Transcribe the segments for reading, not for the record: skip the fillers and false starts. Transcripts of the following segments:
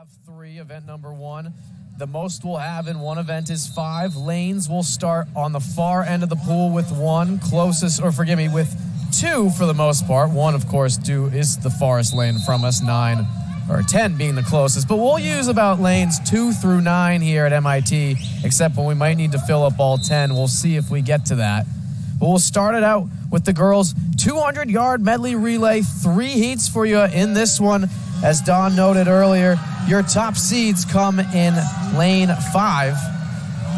have 3, event number 1. The most we'll have in one event is 5. Lanes will start on the far end of the pool with 1, with 2 for the most part. 1, of course, is the farthest lane from us, 9 or 10 being the closest. But we'll use about lanes 2 through 9 here at MIT, except when we might need to fill up all 10. We'll see if we get to that. But we'll start it out with the girls' 200-yard medley relay. 3 heats for you in this one. As Don noted earlier, your top seeds come in lane 5.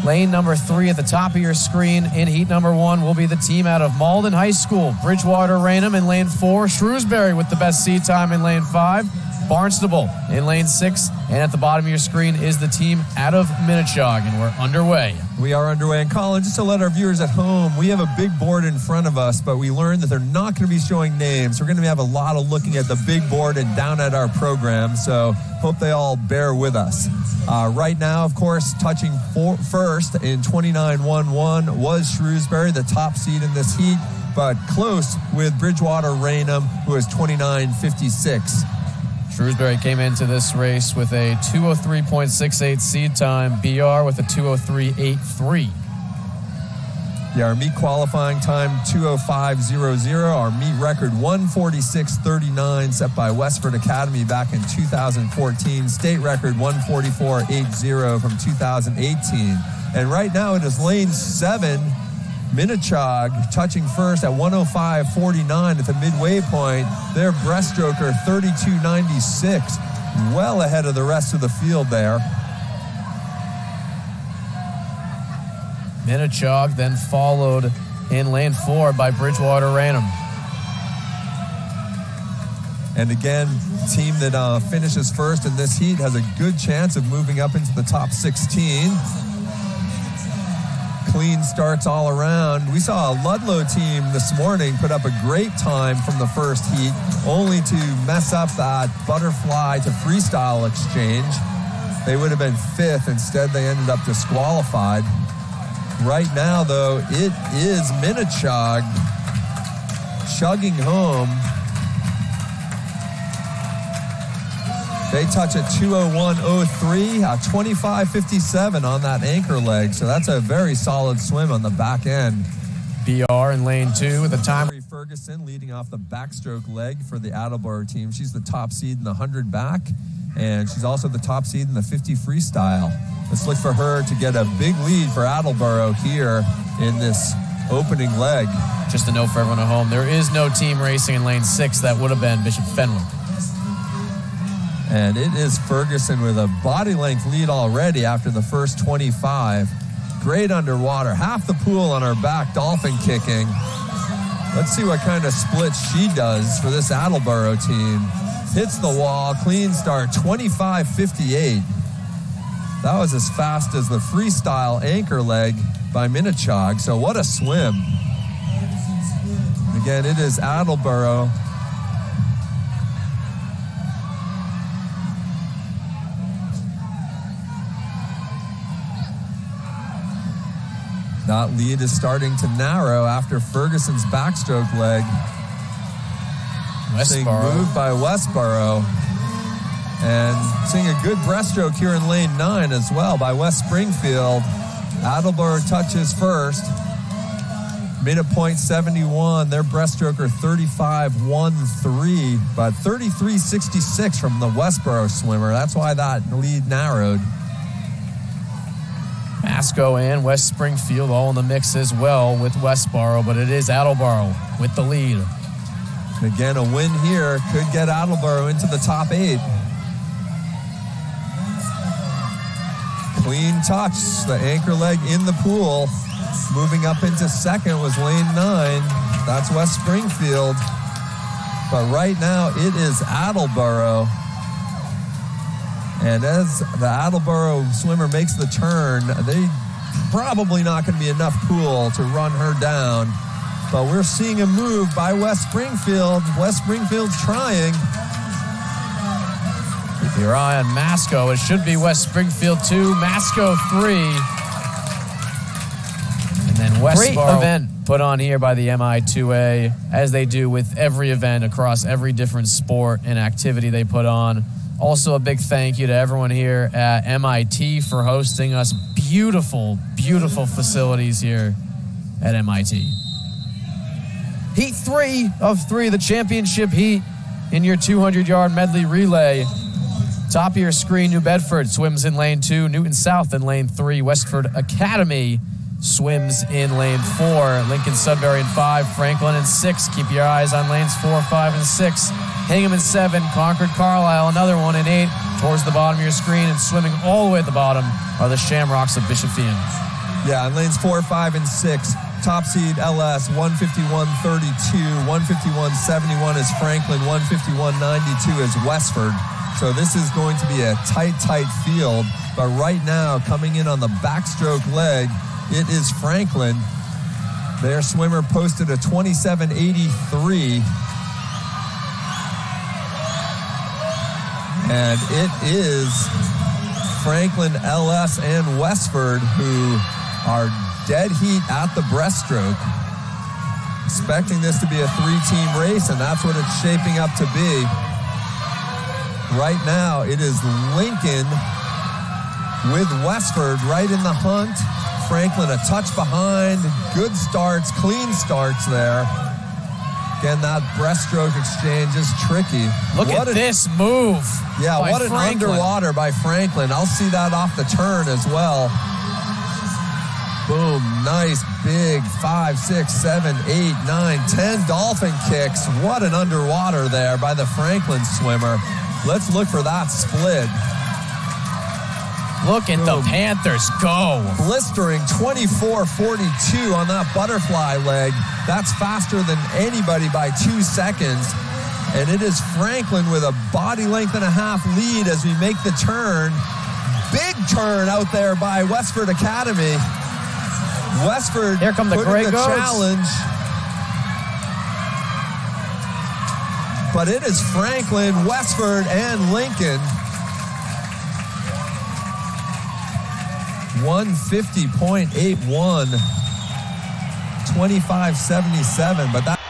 Lane number 3 at the top of your screen. In heat number 1 will be the team out of Malden High School. Bridgewater Raynham in lane 4. Shrewsbury with the best seed time in lane 5. Barnstable in lane 6. And at the bottom of your screen is the team out of Minnechaug. And we're underway. We are underway. And Colin, just to let our viewers at home, we have a big board in front of us, but we learned that they're not going to be showing names. We're going to have a lot of looking at the big board and down at our program, so hope they all bear with us. Right now, of course, touching first in 29.11 was Shrewsbury, the top seed in this heat, but close with Bridgewater Raynham, who is 29.56. Shrewsbury came into this race with a 2:03.68 seed time. BR with a 2:03.83. Yeah, our meet qualifying time 2:05.00. Our meet record 1:46.39 set by Westford Academy back in 2014. State record 1:44.80 from 2018. And right now it is lane 7. Minnechaug touching first at 1:05.49 at the midway point. Their breaststroker 32.96, well ahead of the rest of the field there. Minnechaug then followed in lane 4 by Bridgewater Raynham. And again, the team that finishes first in this heat has a good chance of moving up into the top 16. Clean starts all around. We saw a Ludlow team this morning put up a great time from the first heat, only to mess up that butterfly to freestyle exchange. They would have been 5th. Instead, they ended up disqualified. Right now, though, it is Minnechaug chugging home. They touch at 2:01.03, 25.57 on that anchor leg. So that's a very solid swim on the back end. BR in lane 2 with the time. Ferguson leading off the backstroke leg for the Attleboro team. She's the top seed in the 100 back, and she's also the top seed in the 50 freestyle. Let's look for her to get a big lead for Attleboro here in this opening leg. Just a note for everyone at home, there is no team racing in lane 6. That would have been Bishop Fenwick. And it is Ferguson with a body length lead already after the first 25. Great underwater. Half the pool on her back, dolphin kicking. Let's see what kind of split she does for this Attleboro team. Hits the wall, clean start, 25.58. That was as fast as the freestyle anchor leg by Minnechaug. So what a swim. Again, it is Attleboro. That lead is starting to narrow after Ferguson's backstroke leg. Seeing moved by Westboro. And seeing a good breaststroke here in lane 9 as well by West Springfield. Attleboro touches first. Made a .71. Their breaststroker 35.13, but 33.66 from the Westboro swimmer. That's why that lead narrowed. Masco and West Springfield all in the mix as well with Westboro, but it is Attleboro with the lead. Again, a win here could get Attleboro into the top 8. Clean touch, the anchor leg in the pool. Moving up into second was lane 9. That's West Springfield. But right now it is Attleboro. And as the Attleboro swimmer makes the turn, they probably not going to be enough pool to run her down. But we're seeing a move by West Springfield. West Springfield's trying. Keep your eye on Masco. It should be West Springfield 2, Masco 3. And then Westboro. Great event put on here by the MI2A, as they do with every event across every different sport and activity they put on. Also, a big thank you to everyone here at MIT for hosting us. Beautiful, beautiful facilities here at MIT. Heat 3 of 3, the championship heat in your 200-yard medley relay. Top of your screen, New Bedford swims in lane 2, Newton South in lane 3, Westford Academy swims in lane 4, Lincoln Sudbury in 5, Franklin in 6. Keep your eyes on lanes 4, 5, and 6. Hingham in 7, Concord Carlisle, another one in 8. Towards the bottom of your screen and swimming all the way at the bottom are the Shamrocks of Bishop Feild. Yeah, in lanes 4, 5, and 6. Top seed LS 151.32, 151.71 is Franklin, 151.92 is Westford. So this is going to be a tight field. But right now, coming in on the backstroke leg, it is Franklin. Their swimmer posted a 27.83. And it is Franklin, LS, and Westford who are dead heat at the breaststroke. Expecting this to be a 3-team race, and that's what it's shaping up to be. Right now, it is Lincoln with Westford right in the hunt. Franklin a touch behind. Good starts, clean starts there. Again, that breaststroke exchange is tricky. Look at this move. Yeah, by what an Franklin. underwater by Franklin. I'll see that off the turn as well. Boom, nice, big 5, 6, 7, 8, 9, 10 dolphin kicks. What an underwater there by the Franklin swimmer. Let's look for that split. Look at the Panthers go. Blistering 24.42 on that butterfly leg. That's faster than anybody by 2 seconds. And it is Franklin with a body length and a half lead as we make the turn. Big turn out there by Westford Academy. Westford here come the putting Grey the Goats. challenge. But it is Franklin, Westford, and Lincoln. 150.81, 25.77, but that.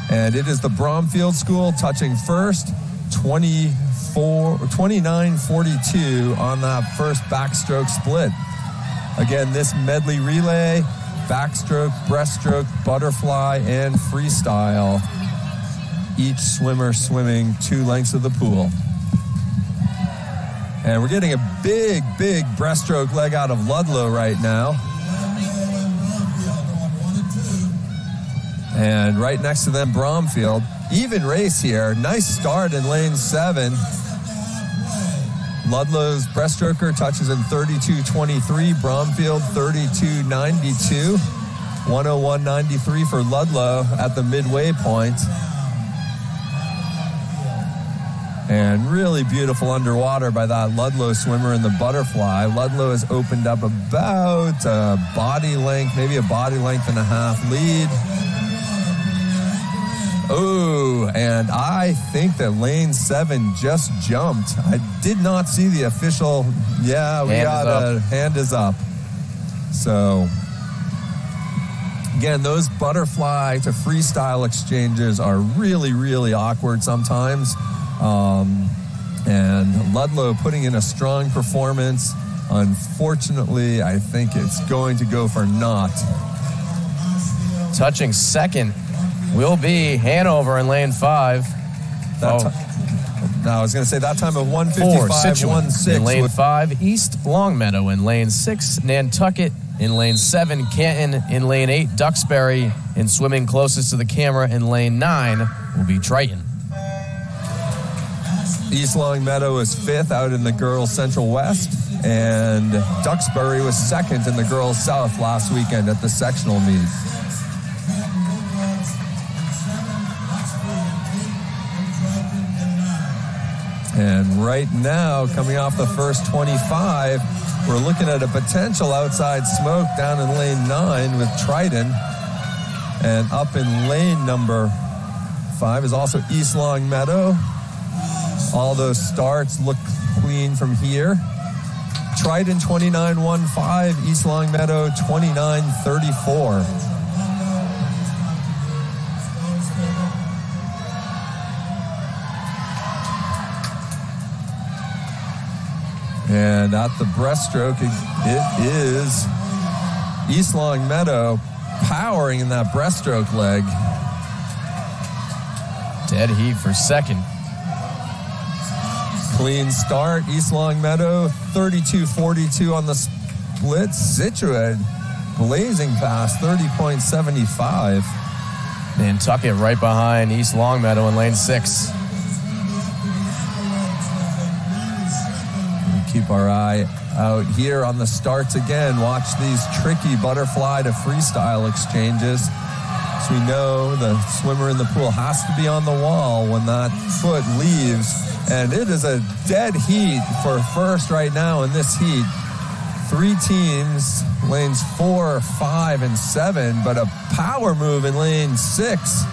And it is the Bromfield School touching first, 29.42 on that first backstroke split. Again, this medley relay, backstroke, breaststroke, butterfly, and freestyle. Each swimmer swimming 2 lengths of the pool. And we're getting a big breaststroke leg out of Ludlow right now. And right next to them, Bromfield. Even race here. Nice start in lane 7. Ludlow's breaststroker touches in 32.23. Bromfield 32.92. 101.93 for Ludlow at the midway point. And really beautiful underwater by that Ludlow swimmer in the butterfly. Ludlow has opened up about a body length, maybe a body length and a half lead. Oh, and I think that lane 7 just jumped. I did not see the official. Yeah, hand is up. So, again, those butterfly to freestyle exchanges are really awkward sometimes. And Ludlow putting in a strong performance. Unfortunately, I think it's going to go for naught. Touching second will be Hanover in lane 5. No, I was going to say that time of 155.16 in lane 5. East Longmeadow in lane 6. Nantucket in lane 7. Canton in lane 8. Duxbury in swimming closest to the camera in lane 9 will be Triton. East Longmeadow is 5th out in the girls Central West, and Duxbury was 2nd in the girls South last weekend at the sectional meet. And right now, coming off the first 25, We're looking at a potential outside smoke down in lane 9 with Triton. And up in lane number 5 is also East Long Meadow. All those starts look clean from here. Triton 29.15, East Long Meadow 29.34. And at the breaststroke, it is East Long Meadow powering in that breaststroke leg. Dead heat for second. Clean start, East Long Meadow, 32.42 on the split. Scituate blazing past 30.75. Nantucket right behind East Long Meadow in lane 6. Keep our eye out here on the starts again. Watch these tricky butterfly to freestyle exchanges. So we know the swimmer in the pool has to be on the wall when that foot leaves. And it is a dead heat for first right now in this heat. 3 teams, lanes 4, 5, and 7, but a power move in lane 6.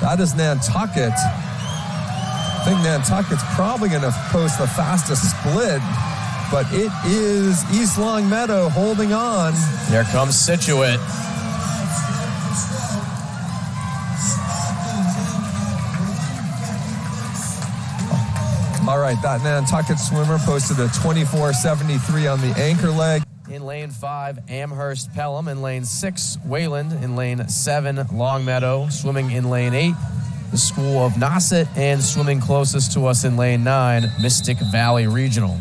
That is Nantucket. I think Nantucket's probably going to post the fastest split, but it is East Long Meadow holding on. Here comes Scituate. All right, that Nantucket swimmer posted a 24.73 on the anchor leg. In lane 5, Amherst Pelham. In lane 6, Wayland. In lane 7, Longmeadow. Swimming in lane 8, the School of Nauset. And swimming closest to us in lane 9, Mystic Valley Regional.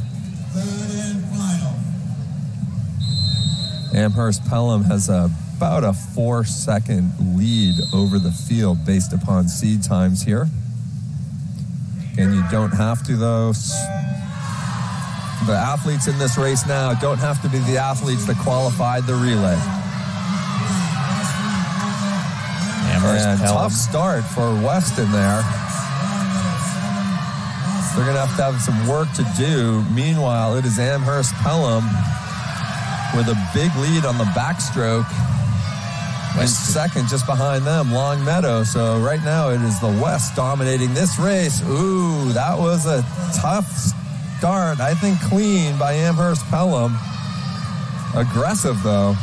Amherst Pelham has about a 4-second lead over the field based upon seed times here. And you don't have to, though. The athletes in this race now don't have to be the athletes that qualified the relay. And tough start for Weston there. They're going to have some work to do. Meanwhile, it is Amherst Pelham with a big lead on the backstroke. And second, just behind them, Long Meadow. So right now it is the West dominating this race. Ooh, that was a tough start. I think clean by Amherst Pelham. Aggressive, though.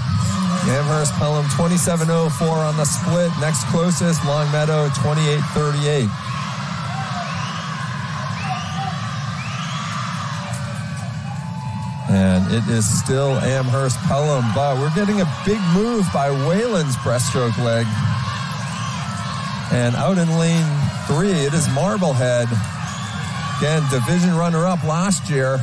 Amherst Pelham 27.04 on the split. Next closest, Long Meadow 28.38. And it is still Amherst Pelham, but we're getting a big move by Wayland's breaststroke leg. And out in lane 3, it is Marblehead. Again, division runner-up last year.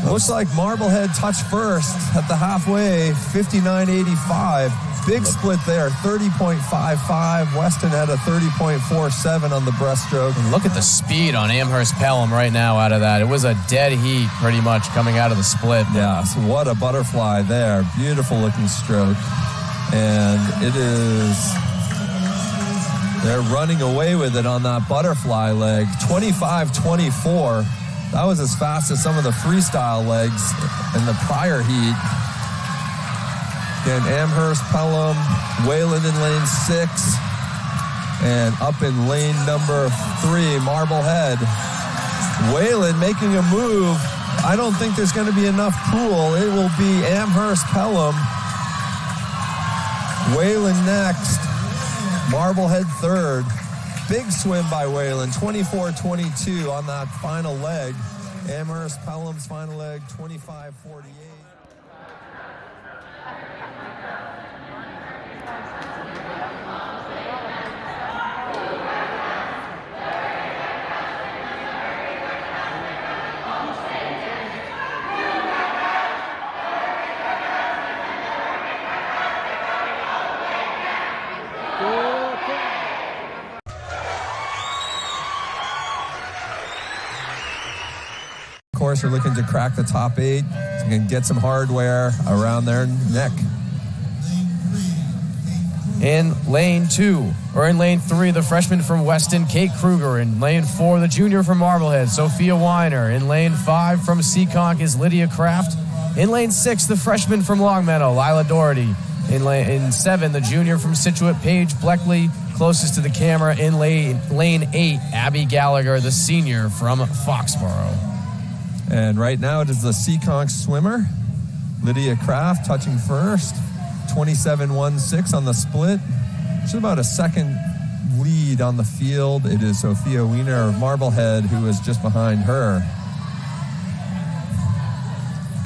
Looks like Marblehead touched first at the halfway, 59.85. Big split there, 30.55. Weston had a 30.47 on the breaststroke. And look at the speed on Amherst Pelham right now out of that. It was a dead heat pretty much coming out of the split. Yeah, so what a butterfly there. Beautiful looking stroke. And it is, they're running away with it on that butterfly leg. 25.24. That was as fast as some of the freestyle legs in the prior heat. Again, Amherst Pelham, Wayland in lane 6, and up in lane number 3, Marblehead. Wayland making a move. I don't think there's going to be enough pool. It will be Amherst Pelham. Wayland next. Marblehead third. Big swim by Wayland, 24.22 on that final leg. Amherst Pelham's final leg, 25.48. Of course, we're looking to crack the top 8. So you can get some hardware around their neck. In lane 2, or in lane 3, the freshman from Weston, Kate Kruger. In lane 4, the junior from Marblehead, Sophia Weiner. In lane 5 from Seekonk is Lydia Kraft. In lane 6, the freshman from Longmeadow, Lila Doherty. In 7, the junior from Scituate, Paige Bleckley, closest to the camera. In lane 8, Abby Gallagher, the senior from Foxborough. And right now it is the Seekonk swimmer, Lydia Kraft, touching first. 27.16 on the split. She's about a second lead on the field. It is Sophia Wiener of Marblehead who is just behind her.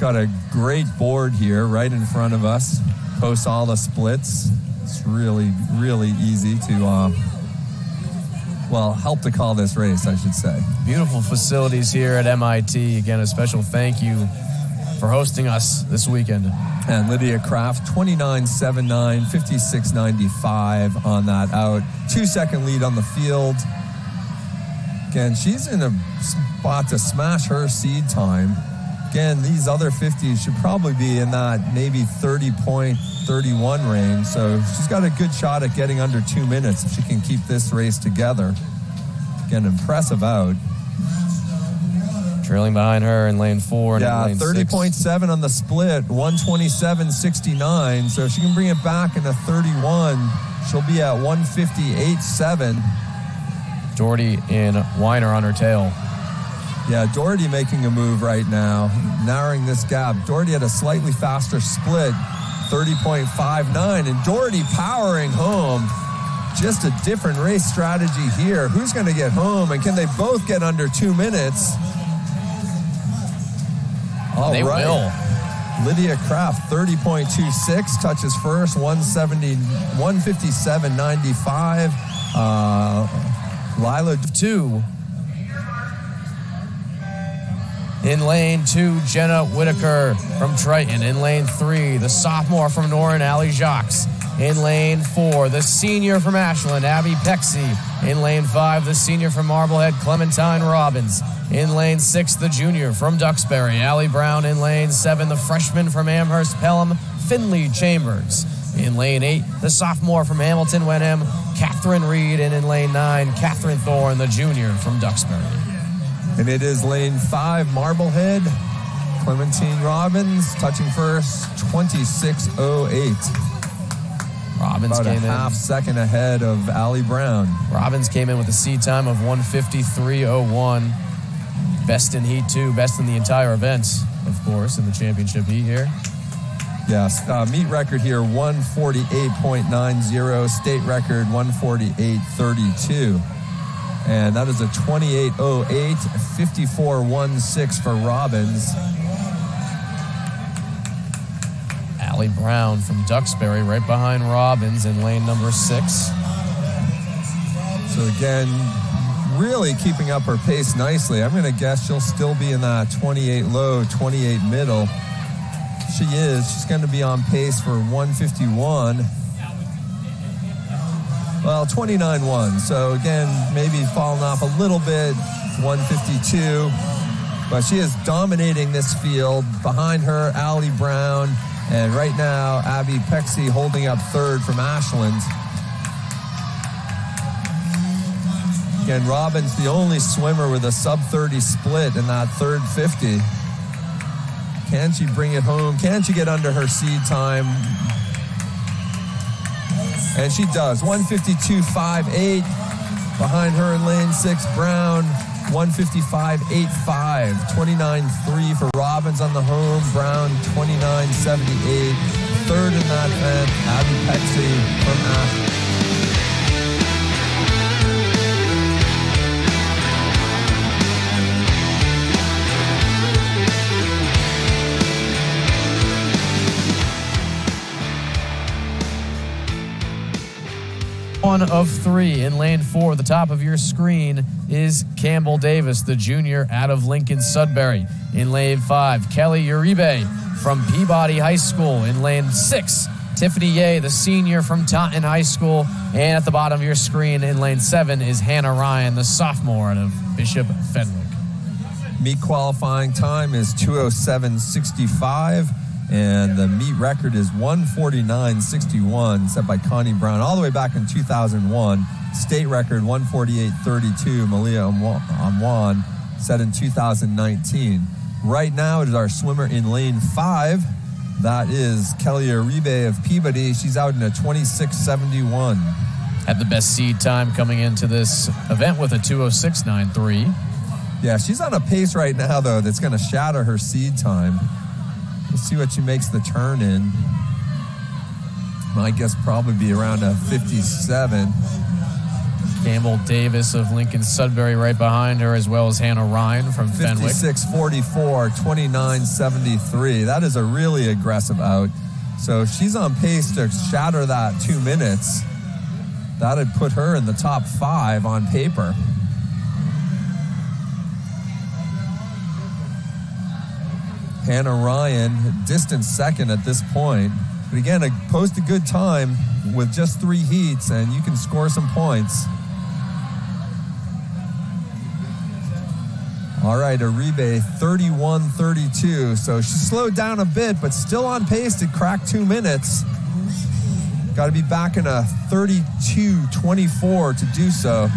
Got a great board here right in front of us. Posts all the splits. It's really, really easy to, help to call this race, I should say. Beautiful facilities here at MIT. Again, a special thank you for hosting us this weekend. And Lydia Kraft, 29.79, 56.95 on that out. 2-second lead on the field. Again, she's in a spot to smash her seed time. Again, these other 50s should probably be in that maybe 30.31 range. So she's got a good shot at getting under 2 minutes if she can keep this race together. Again, impressive out. Trailing behind her in lane 4 and in lane 30.7 on the split, 127.69. So if she can bring it back in a 31, she'll be at 158.7. Doherty and Weiner on her tail. Yeah, Doherty making a move right now, narrowing this gap. Doherty had a slightly faster split, 30.59, and Doherty powering home. Just a different race strategy here. Who's going to get home, and can they both get under 2 minutes? All they right. will. Lydia Kraft, 30.26, touches first, 157.95. Lila 2. In lane 2, Jenna Whitaker from Triton. In lane 3, the sophomore from Norrin, Allie Jacques. In lane 4, the senior from Ashland, Abby Pexey. In lane 5, the senior from Marblehead, Clementine Robbins. In lane 6, the junior from Duxbury, Allie Brown. In lane 7, the freshman from Amherst Pelham, Finnley Chambers. In lane 8, the sophomore from Hamilton Wenham, Catherine Reed. And in lane 9, Catherine Thorne, the junior from Duxbury. And it is lane 5, Marblehead. Clementine Robbins touching first, 26.08. Robbins about came a half second ahead of Allie Brown. Robbins came in with a seed time of 153.01. Best in Heat 2, best in the entire event, of course, in the championship heat here. Yes, meet record here, 148.90. State record, 148.32. And that is a 28.08, 54.16 for Robbins. Allie Brown from Duxbury right behind Robbins in lane number 6. So again, really keeping up her pace nicely. I'm going to guess she'll still be in that 28 low, 28 middle. She is. She's going to be on pace for 151. Well, 29.1. So again, maybe falling off a little bit, 152. But she is dominating this field. Behind her, Allie Brown. And right now, Abby Pexey holding up third from Ashland. Again, Robbins, the only swimmer with a sub-30 split in that third 50. Can she bring it home? Can she get under her seed time? And she does. 152.58. Behind her in lane 6, Brown. 155.85. 29.3 for Robbins on the home. Brown, 29.78. Third in that event, Abby Pexey from Ashland. One of 3 in lane 4. The top of your screen is Campbell Davis, the junior out of Lincoln Sudbury. In lane 5, Kelly Uribe from Peabody High School. In lane 6, Tiffany Ye, the senior from Taunton High School. And at the bottom of your screen in lane 7 is Hannah Ryan, the sophomore out of Bishop Fenwick. Meet qualifying time is 2:07.65. And the meet record is 149.61, set by Connie Brown all the way back in 2001. State record 148.32, Malia Amwan, set in 2019. Right now, it is our swimmer in lane 5. That is Kelly Uribe of Peabody. She's out in a 26:71. Had the best seed time coming into this event with a 2:06.93. Yeah, she's on a pace right now, though, that's going to shatter her seed time. Let's see what she makes the turn in. My guess probably be around a 57. Campbell Davis of Lincoln Sudbury right behind her, as well as Hannah Ryan from Fenwick. 56:44, 29:73. That is a really aggressive out. So she's on pace to shatter that 2 minutes. That'd put her in the top 5 on paper. Hannah Ryan, distant second at this point. But again, post a good time with just 3 heats, and you can score some points. All right, Uribe, 31:32. So she slowed down a bit, but still on pace to crack 2 minutes. Got to be back in a 32:24 to do so.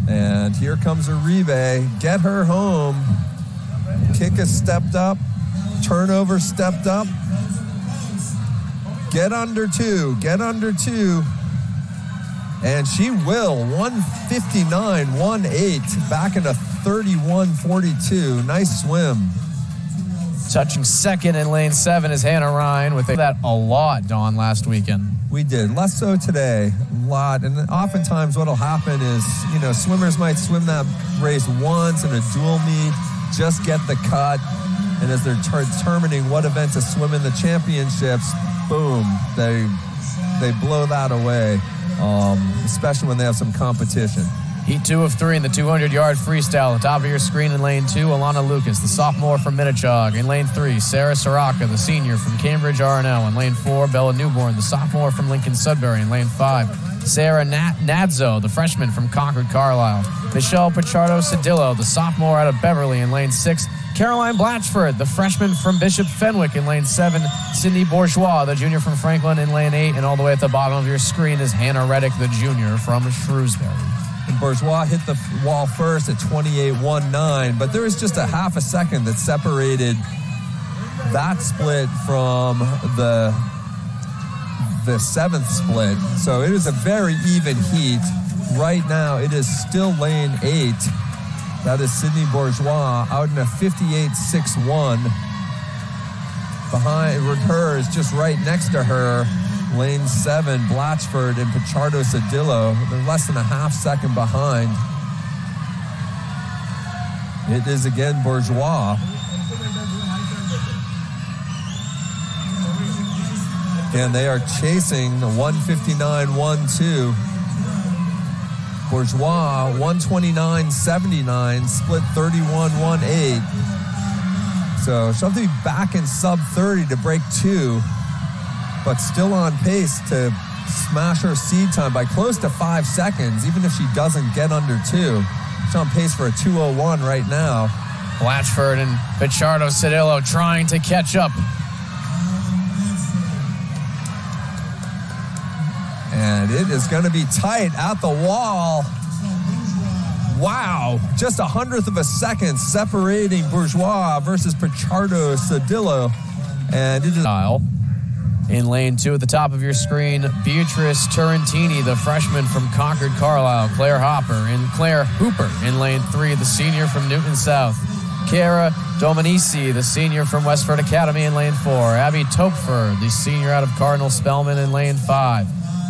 And here comes Uribe. Get her home. Kick has stepped up. Turnover stepped up. Get under 2. Get under 2. And she will. 1:59.18. Back into 31:42. Nice swim. Touching second in lane 7 is Hannah Ryan with that a lot, Dawn, last weekend. We did. Less so today. A lot. And oftentimes what will happen is, swimmers might swim that race once in a dual meet, just get the cut. And as they're determining what event to swim in the championships, boom, they blow that away, especially when they have some competition. Heat 2 of 3 in the 200-yard freestyle. At the top of your screen in lane 2, Alana Lucas, the sophomore from Minnechaug. In lane 3, Sarah Soraka, the senior from Cambridge R&L. In lane 4, Bella Newborn, the sophomore from Lincoln Sudbury. In lane 5, Sarah Nadzo, the freshman from Concord Carlisle. Michelle Pichardo-Cedillo, the sophomore out of Beverly. In lane 6, Caroline Blatchford, the freshman from Bishop Fenwick. In lane 7, Sydney Bourgeois, the junior from Franklin. In lane 8, and all the way at the bottom of your screen is Hannah Reddick, the junior from Shrewsbury. And Bourgeois hit the wall first at 28:19, but there was just a half a second that separated that split from the 7th split. So it is a very even heat. Right now, it is still lane 8. That is Sydney Bourgeois out in a 58.61. Behind her is just right next to her, lane 7, Blatchford and Pichardo-Cedillo. They're less than a half second behind. It is again Bourgeois. And they are chasing the 1:59.12. Bourgeois, 1:29.79, split 31.18. So she'll have to be back in sub 30 to break 2, but still on pace to smash her seed time by close to 5 seconds, even if she doesn't get under 2. She's on pace for a 2:01 right now. Blatchford and Pichardo-Cedillo trying to catch up. And it is going to be tight at the wall. Wow, just 1/100th of a second separating Bourgeois versus Pichardo-Cedillo. And it is... In lane 2 at the top of your screen, Beatrice Turrentini, the freshman from Concord Carlisle. Claire Hooper in lane 3, the senior from Newton South. Kara Dominici, the senior from Westford Academy in lane 4. Abby Topfer, the senior out of Cardinal Spellman in lane 5.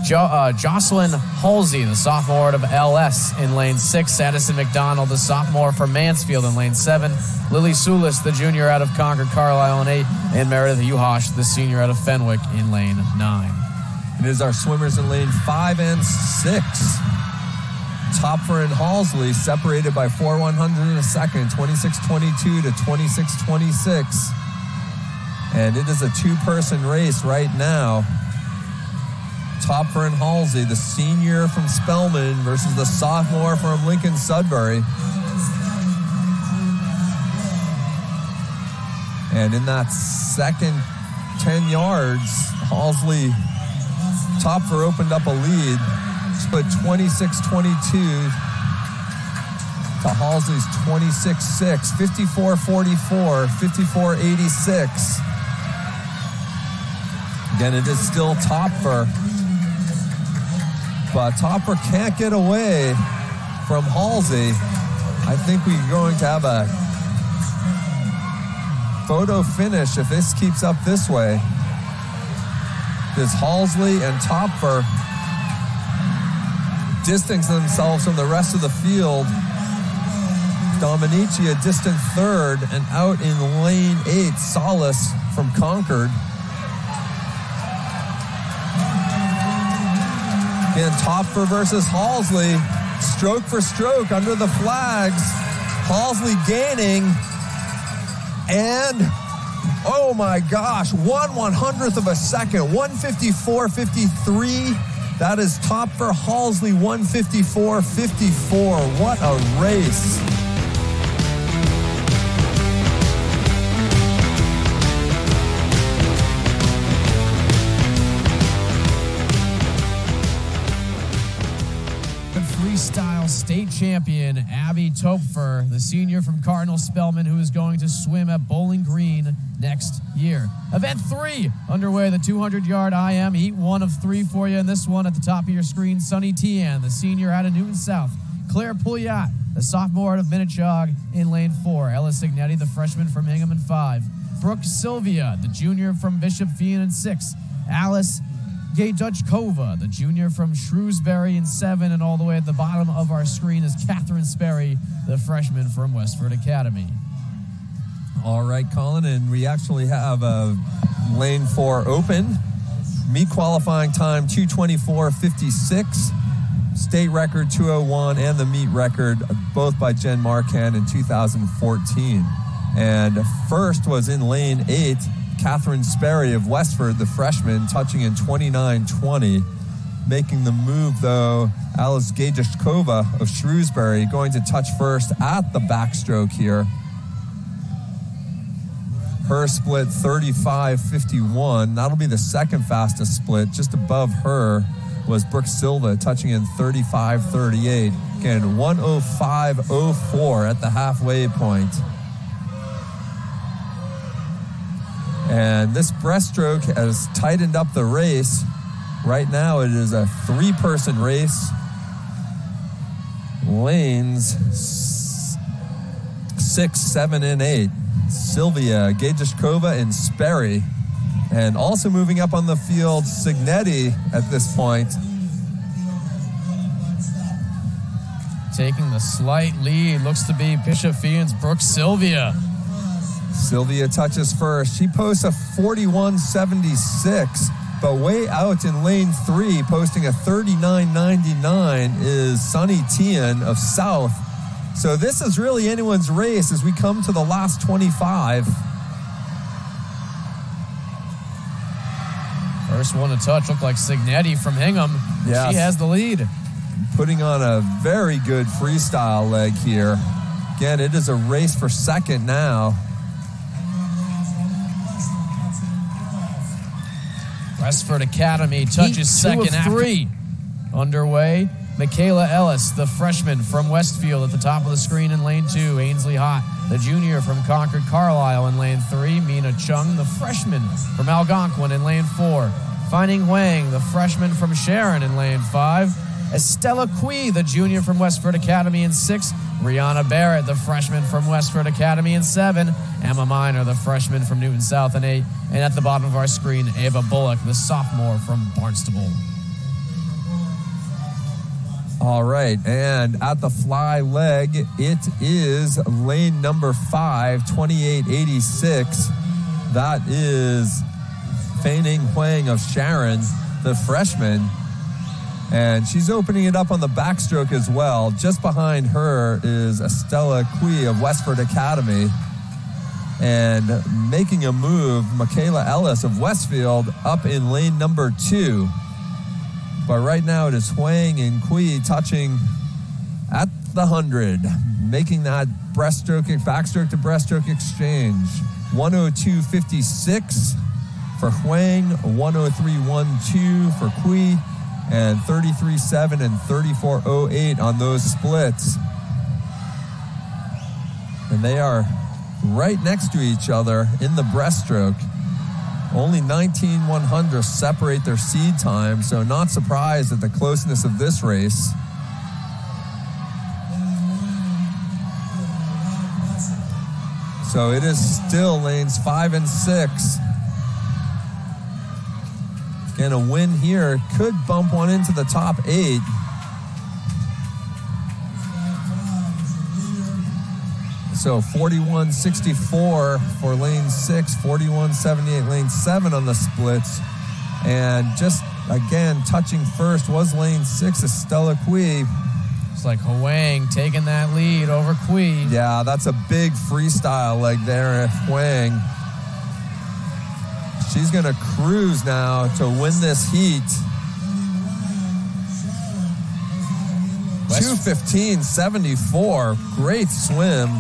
Jocelyn Halsey, the sophomore out of LS in lane 6. Addison McDonald, the sophomore from Mansfield in lane 7. Lily Sulis, the junior out of Concord Carlisle in 8. And Meredith Uhosh, the senior out of Fenwick in lane 9. It is our swimmers in lane 5 and 6. Topfer and Halsey separated by 4/100 of a second, 26:22 to 26:26. And it is a 2-person race right now. Topfer and Halsey, the senior from Spellman versus the sophomore from Lincoln Sudbury. And in that second 10 yards, Topfer opened up a lead. Split 26-22 to Halsey's 26-6, 54-44, 54-86. Again, it is still Topfer, but Topfer can't get away from Halsey. I think we're going to have a photo finish if this keeps up this way. Because Halsey and Topfer distance themselves from the rest of the field. Dominici a distant third, and out in lane 8, Solis from Concord. Again, Topfer versus Halsey, stroke for stroke under the flags. Halsey gaining, and oh my gosh, 1/100th of a second, 154.53. That is Topfer Halsey, 154.54. What a race. Freestyle state champion Abby Topfer, the senior from Cardinal Spellman, who is going to swim at Bowling Green next year. Event 3 underway, the 200-yard IM. Heat 1 of 3 for you in this one. At the top of your screen, Sunny Tian, the senior out of Newton South. Claire Pouliot, the sophomore out of Minnechaug, in lane 4. Ella Signetti, the freshman from Hingham, in 5. Brooke Sylvia, the junior from Bishop Fien, in 6. Alice Gajdutchkova, the junior from Shrewsbury, in 7, and all the way at the bottom of our screen is Catherine Sperry, the freshman from Westford Academy. All right, Colin, and we actually have lane 4 open. Meet qualifying time 2:24.56, state record 2:01, and the meet record both by Jen Marcan in 2014. And first was in lane 8, Catherine Sperry of Westford, the freshman, touching in 29:20. Making the move, though, Alice Gajdutchkova of Shrewsbury, going to touch first at the backstroke here. Her split 35:51. That'll be the second fastest split. Just above her was Brooke Silva, touching in 35:38. Again, 1:05.04 at the halfway point. And this breaststroke has tightened up the race. Right now it is a 3-person race. Lanes 6, 7, and 8. Sylvia, Gajdutchkova, and Sperry. And also moving up on the field, Signetti at this point. Taking the slight lead, looks to be Bishop Fien's Brooke Sylvia. Sylvia touches first. She posts a 41.76, but way out in lane 3, posting a 39.99, is Sunny Tian of South. So this is really anyone's race as we come to the last 25. First one to touch looked like Signetti from Hingham. Yes. She has the lead. Putting on a very good freestyle leg here. Again, it is a race for second now. Westford Academy touches second after 3. Underway, Michaela Ellis, the freshman from Westfield, at the top of the screen in lane 2. Ainsley Hott, the junior from Concord Carlisle, in lane 3. Mina Chung, the freshman from Algonquin, in lane 4. Finding Wang, the freshman from Sharon, in lane 5. Estella Cui, the junior from Westford Academy, in 6. Rihanna Barrett, the freshman from Westford Academy, in 7. Emma Miner, the freshman from Newton South, in 8. And at the bottom of our screen, Ava Bullock, the sophomore from Barnstable. All right, and at the fly leg, it is lane number 5, 28.86. That is Feining Huang of Sharon, the freshman. And she's opening it up on the backstroke as well. Just behind her is Estella Cui of Westford Academy. And making a move, Michaela Ellis of Westfield up in lane number 2. But right now it is Huang and Cui touching at the 100, making that backstroke to breaststroke exchange. 1:02.56 for Huang, 1:03.12 for Cui. and 33.7 and 34.08 on those splits. And they are right next to each other in the breaststroke. Only 19/100 separate their seed time, so not surprised at the closeness of this race. So it is still lanes 5 and 6. And a win here could bump one into the top 8. So 41.64 for lane 6, 41.78 lane 7 on the splits. And just, again, touching first was lane 6, Estella Cui. It's like Huang taking that lead over Cui. Yeah, that's a big freestyle leg there at Huang. She's going to cruise now to win this heat. 2:15.74, great swim.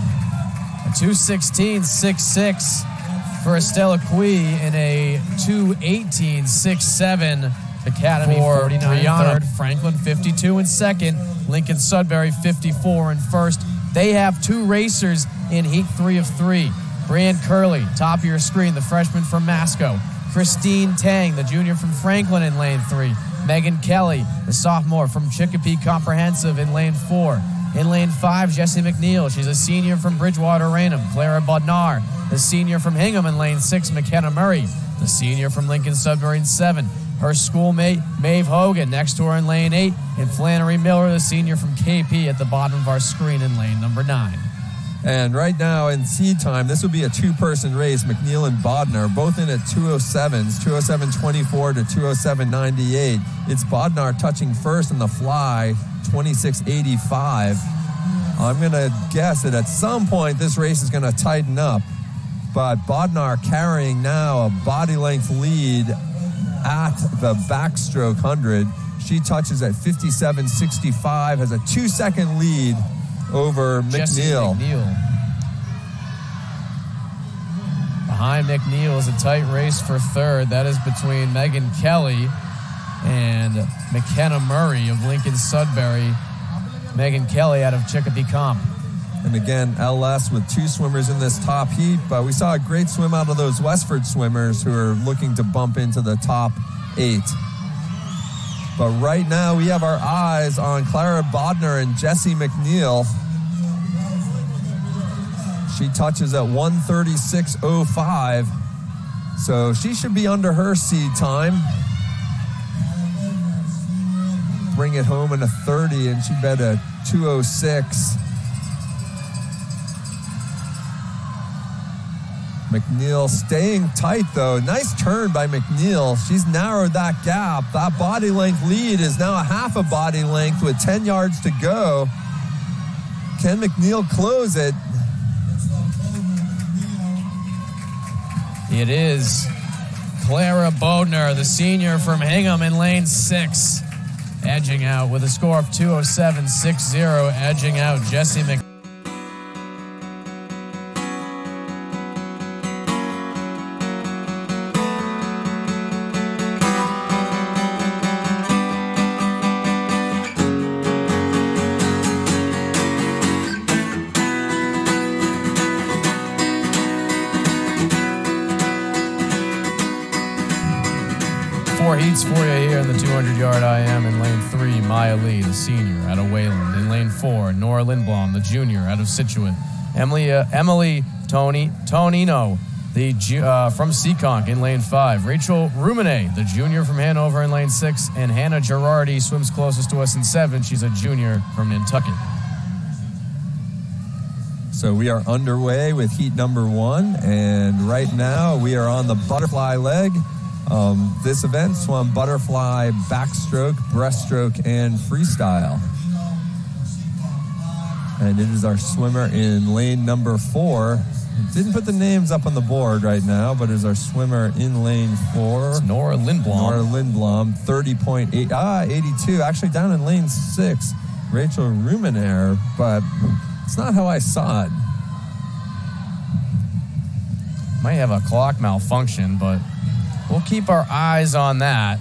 2:16.66 for Estella Cui in a 2:18.67 Academy for 49 third, Franklin 52 in second, Lincoln Sudbury 54 in first. They have 2 racers in heat 3 of 3. Brian Curley, top of your screen, the freshman from Masco. Christine Tang, the junior from Franklin in lane 3. Megan Kelly, the sophomore from Chicopee Comprehensive in lane 4. In lane 5, Jessie McNeil. She's a senior from Bridgewater Raynham. Clara Bodnar, the senior from Hingham in lane 6. McKenna Murray, the senior from Lincoln Sudbury in 7. Her schoolmate, Maeve Hogan, next to her in lane 8. And Flannery Miller, the senior from KP, at the bottom of our screen in lane number 9. And right now in seed time, this will be a 2-person race. McNeil and Bodnar both in at 2:07s, 2:07.24 to 2:07.98. It's Bodnar touching first in the fly, 26.85. I'm going to guess that at some point this race is going to tighten up. But Bodnar carrying now a body length lead at the backstroke 100. She touches at 57.65, has a 2-second lead over McNeil. Behind McNeil is a tight race for third. That is between Megan Kelly and McKenna Murray of Lincoln Sudbury. Megan Kelly out of Chicopee Comp. And again, LS with 2 swimmers in this top heat, but we saw a great swim out of those Westford swimmers who are looking to bump into the top 8. But right now, we have our eyes on Clara Bodnar and Jessie McNeil. She touches at 1:36.05, so she should be under her seed time. Bring it home in a 30, and she'd bet a 2:06. McNeil staying tight, though. Nice turn by McNeil. She's narrowed that gap. That body length lead is now a half a body length with 10 yards to go. Can McNeil close it? It is Clara Bodnar, the senior from Hingham in lane 6, edging out with a score of 2:07.60, edging out Jessie McNeil. Heats for you here in the 200-yard IM. In lane 3, Miaa Lee, the senior, out of Wayland. In lane 4, Nora Lindblom, the junior, out of Scituate. Emily Tonino, from Seekonk, in lane 5. Rachel Rumine, the junior from Hanover, in lane 6. And Hannah Girardi swims closest to us in 7. She's a junior from Nantucket. So we are underway with heat number 1, and right now we are on the butterfly leg. This event swum butterfly, backstroke, breaststroke, and freestyle. And it is our swimmer in lane number 4. Didn't put the names up on the board right now, but is our swimmer in lane 4. It's Nora Lindblom. 30.8, 82. Actually down in lane 6, Rachel Ruminaire, but it's not how I saw it. Might have a clock malfunction, but we'll keep our eyes on that.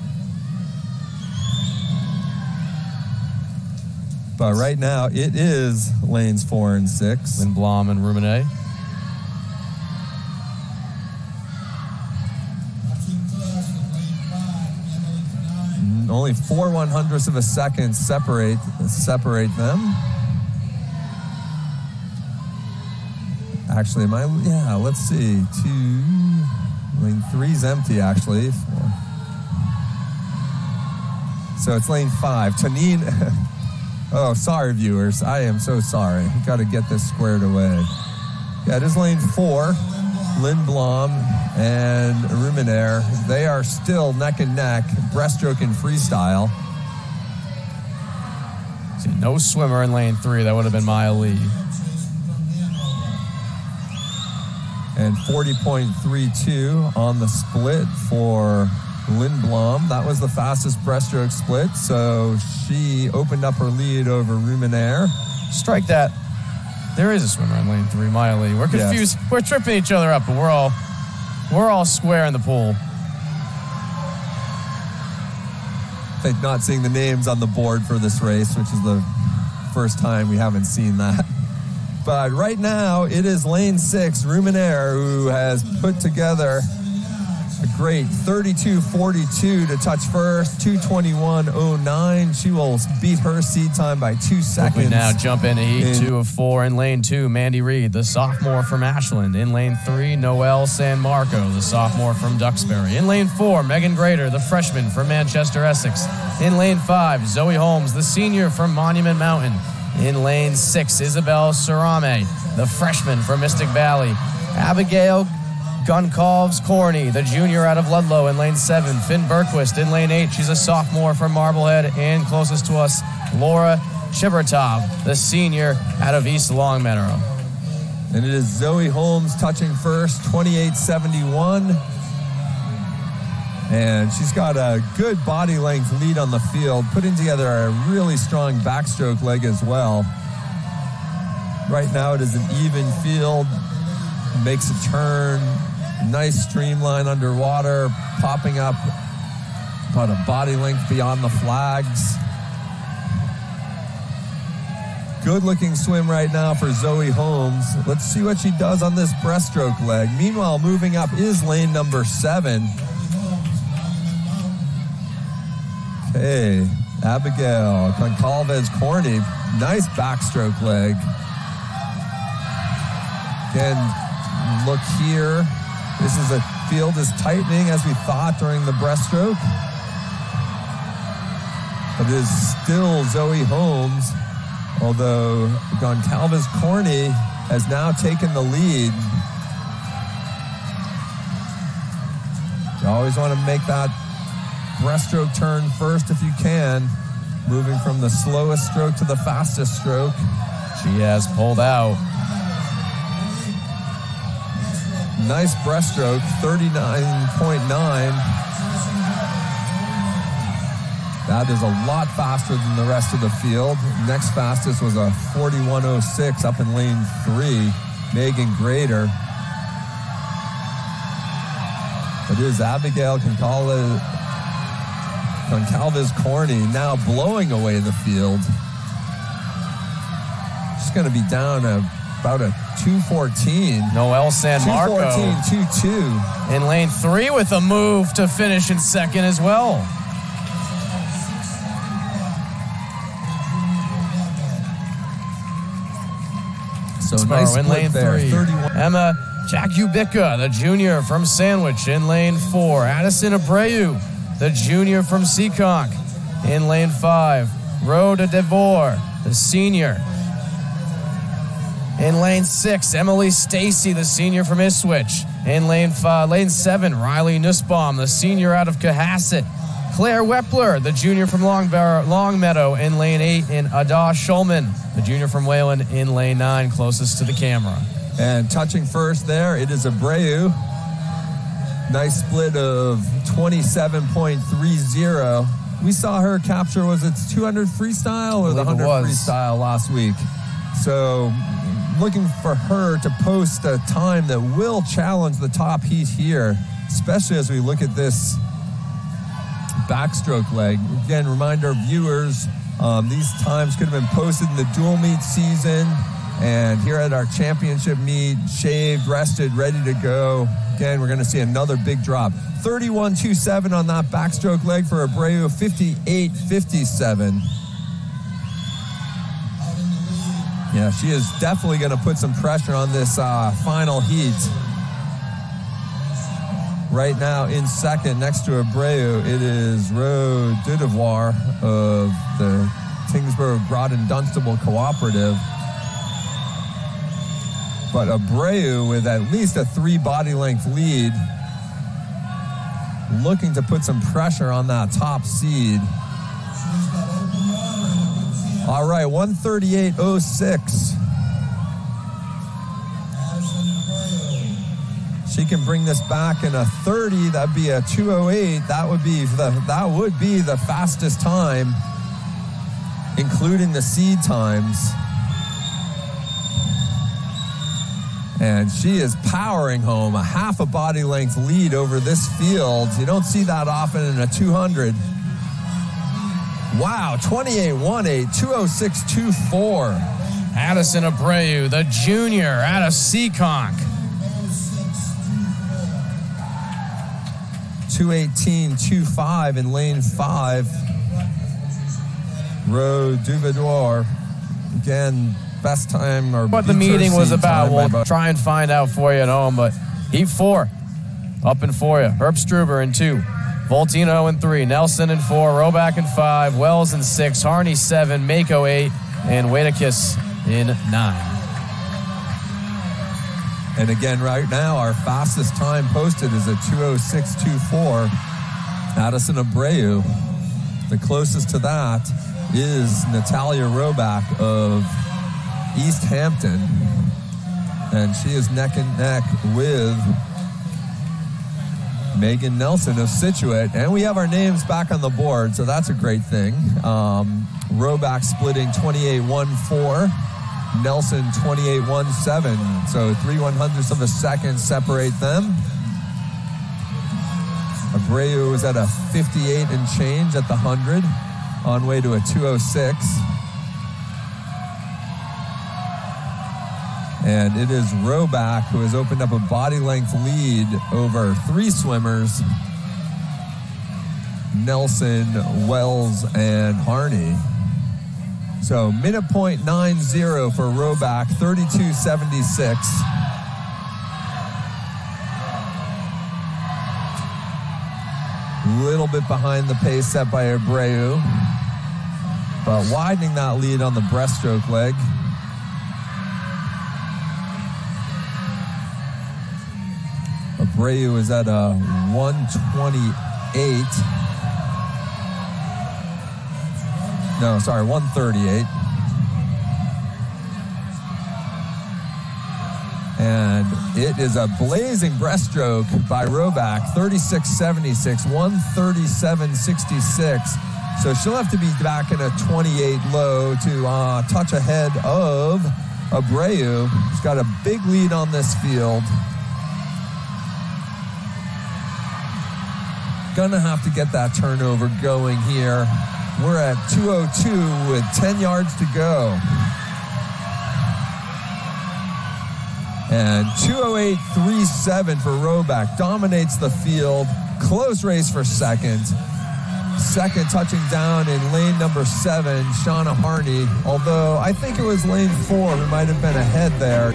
But right now, it is lanes 4 and 6. Lindblom and Rleay. Only 4 100ths of a second separate them. Actually, let's see. Lane 3's empty, actually. So it's lane 5. Tanin. Oh, sorry, viewers. I am so sorry. Got to get this squared away. Yeah, it is lane 4. Lindblom and Rleay. They are still neck and neck, breaststroke and freestyle. See, no swimmer in lane 3. That would have been Miaa. And 40.32 on the split for Lindblom. That was the fastest breaststroke split, so she opened up her lead over Rleay. Strike that. There is a swimmer in lane 3, Miaa. We're confused. Yes. We're tripping each other up, but we're all square in the pool. I think not seeing the names on the board for this race, which is the first time we haven't seen that. But right now, it is lane 6, Rleay, who has put together a great 32.42 to touch first, 2:21.09. She will beat her seed time by 2 seconds. We now jump into heat 2 of 4 in lane 2. Mandy Reed, the sophomore from Ashland. In lane 3, Noelle San Marco, the sophomore from Duxbury. In lane 4, Megan Grader, the freshman from Manchester, Essex. In lane 5, Zoe Holmes, the senior from Monument Mountain. In lane 6, Isabel Sarame, the freshman from Mystic Valley. Abigail Goncalves Corney, the junior out of Ludlow. In lane 7, Finn Berquist. In lane 8, she's a sophomore from Marblehead. And closest to us, Laura Chibertov, the senior out of East Longmeadow. And it is Zoe Holmes touching first, 28.71. And she's got a good body length lead on the field, putting together a really strong backstroke leg as well. Right now it is an even field, makes a turn, nice streamline underwater, popping up about a body length beyond the flags. Good looking swim right now for Zoe Holmes. Let's see what she does on this breaststroke leg. Meanwhile, moving up is lane number 7. Okay, Abigail Goncalves Corney, nice backstroke leg. Again, look here. This is a field is tightening as we thought during the breaststroke. But it is still Zoe Holmes, although Goncalves Corney has now taken the lead. You always want to make that breaststroke turn first if you can, moving from the slowest stroke to the fastest stroke. She has pulled out. Nice breaststroke, 39.9. That is a lot faster than the rest of the field. Next fastest was a 41.06 up in lane 3, Megan Grader. It is Abigail Goncalves Corney now blowing away the field. She's going to be down about a 2:14. Noelle San Marco. 2:14.22. In lane 3 with a move to finish in second as well. So nice in lane there. 3. 31. Emma Jakubicka, the junior from Sandwich. In lane 4, Addison Abreu, the junior from Seekonk. In lane 5, Rhoda DeVore, the senior. In lane 6, Emily Stacy, the senior from Ipswich. In lane 7, Riley Nussbaum, the senior out of Cohasset. Claire Wepler, the junior from Longmeadow. In lane 8, and Ada Schulman, the junior from Wayland. In lane 9, closest to the camera. And touching first there, it is Abreu. Nice split of 27.30. We saw her capture, was it 200 freestyle or the 100 freestyle last week? So looking for her to post a time that will challenge the top heat here, especially as we look at this backstroke leg. Again, reminder viewers, These times could have been posted in the dual meet season, and here at our championship meet, shaved, rested, ready to go. Again, we're going to see another big drop. 31.27 on that backstroke leg for Abreu, 58.57. Yeah, she is definitely going to put some pressure on this final heat. Right now in second, next to Abreu, it is Rleay of the Tingsboro-Groton-Dunstable Cooperative. But Abreu with at least a 3 body length lead, looking to put some pressure on that top seed. All right, 138.06. She can bring this back in a 30. That'd be a 2:08. That would be the fastest time, including the seed times. And she is powering home a half a body length lead over this field. You don't see that often in a 200. Wow, 28.18, 2:06.24. Addison Abreu, the junior out of Seekonk. 2:18.25 in lane 5. Rleay, again, best time or what the meeting was about. We'll try and find out for you at home, but heat 4 up and for you. Herb Struber in 2. Voltino in 3, Nelson in 4, Roback in 5, Wells in 6, Harney 7, Mako 8, and Wadekiss in 9. And again, right now, our fastest time posted is a 2:06.24. Addison Abreu. The closest to that is Natalia Roback of East Hampton. And she is neck and neck with Megan Nelson of Scituate, and we have our names back on the board, so that's a great thing. Roback splitting 28.14, Nelson 28.17, so 3/100ths of a second separate them. Abreu was at a 58 and change at the 100, on way to a 2:06. And it is Roback who has opened up a body length lead over 3 swimmers, Nelson, Wells, and Harney. So minute point 90 for Roback, 32.76. Little bit behind the pace set by Abreu, but widening that lead on the breaststroke leg. Abreu is at a 1:28. No, sorry, 1:38. And it is a blazing breaststroke by Roback, 36.76, 1:37.66. So she'll have to be back in a 28 low to touch ahead of Abreu. She's got a big lead on this field. Gonna have to get that turnover going here. We're at 2:02 with 10 yards to go. And 2:08.37 for Roback. Dominates the field. Close race for second. Second touching down in lane number 7, Shauna Harney. Although I think it was lane 4 who might have been ahead there.